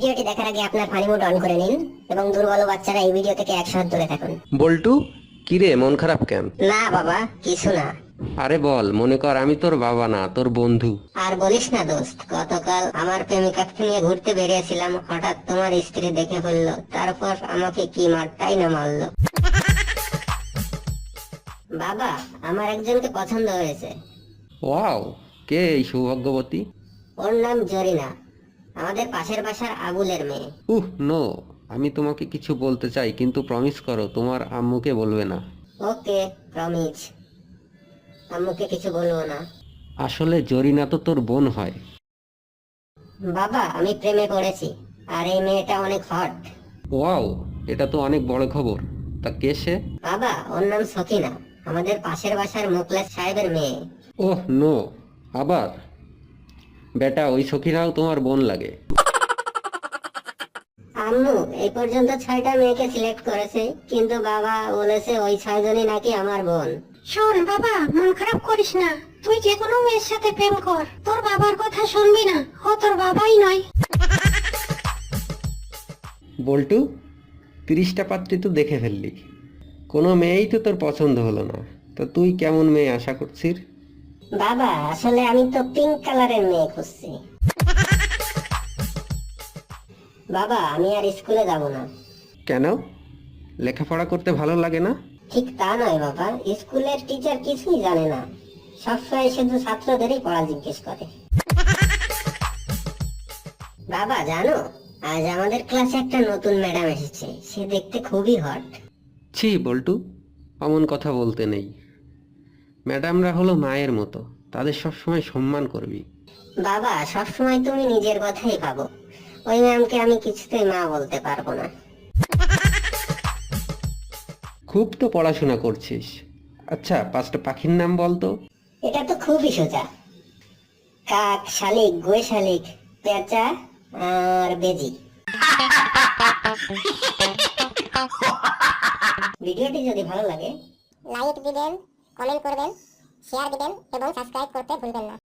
ভিডিওটি দেখার আগে আপনার ফানি মোড অন করে নিন এবং দুর্বল বাচ্চারা এই ভিডিও থেকে 100 হাত দূরে থাকুন। বল্টু, কিরে মন খারাপ কেন? না বাবা, কিছু না। আরে বল, মনে কর আমি তোর বাবা না, তোর বন্ধু। আর বলিস না দোস্ত, গতকাল আমার প্রেমিকাকে নিয়ে ঘুরতে বেরিয়েছিলাম, হঠাৎ তোমার স্ত্রী দেখে ফেললো, তারপর আমাকে কি মারটাই না মারলো। বাবা, আমার একজনকে পছন্দ হয়েছে। ওয়াও, কে এই সৌভাগ্যবতী? ওর নাম জরিনা, আমাদের পাশের বাসার আবুলের মেয়ে। নো, আমি তোমাকে কিছু বলতে চাই, কিন্তু প্রমিস করো তোমার আম্মুকে বলবে না। ওকে, প্রমিস। আম্মুকে কিছু বলবো না। আসলে জরিনা তো তোর বোন হয়। বাবা, আমি প্রেমে পড়েছি, আর এই মেয়েটা অনেক হট। ওয়াও, এটা তো অনেক বড় খবর। তা কে সে? বাবা, ওর নাম সকিনা, আমাদের পাশের বাসার মুখলেস সাহেবের মেয়ে। নো, আবার? বেটা, ওই সখীরাও তোমার বোন লাগে। আম্মু এই পর্যন্ত 6টা মেয়েকে সিলেক্ট করেছে, কিন্তু বাবা বলেছে ওই 6জনই নাকি আমার বোন। শোন বাবা, মন খারাপ করিস না। তুই যে কোনো মেয়ের সাথে প্রেম কর, তোর বাবার কথা শুনবি না। ও তোর বাবাই নয়। বল্টু, 30টা পাত্রী তো দেখে ফেললি, কোনো মেয়েই তো তোর পছন্দ হলো না। তা তুই কেমন মেয়ে আশা করছিস? বাবা, আসলে আমি তো পিঙ্ক কালারের মেয়ে খুঁজছি। বাবা, আমি আর স্কুলে যাব না। কেন? লেখাপড়া করতে ভালো লাগে না? ঠিক তা নয় বাবা, স্কুলের টিচার কিছুই জানে না, সবসময় শুধু ছাত্রদেরই পড়া জিজ্ঞেস করে। বাবা জানো, আজ আমাদের ক্লাসে একটা নতুন ম্যাডাম এসেছে, সে দেখতে খুবই হট। ছি বল্টু, অমন কথা বলতে নেই। ম্যাডামরা হলো মায়ের মতো, তাদের সবসময় সম্মান করবি। বাবা, সবসময় তুমি নিজের কথাই ভাবো, ওই ম্যামকে আমি কিছুতেই মা বলতে পারবো না। খুব তো পড়াশোনা করছিস। আচ্ছা, 5টা পাখির নাম বল তো। এটা তো খুবই সোজা। কাক, শালিক, গোয়ে শালিক, পেঁচা আর বেজি। ভিডিওটি যদি ভালো লাগে লাইক দিবেন, কমেন্ট করবেন, শেয়ার দিবেন এবং সাবস্ক্রাইব করতে ভুলবেন না।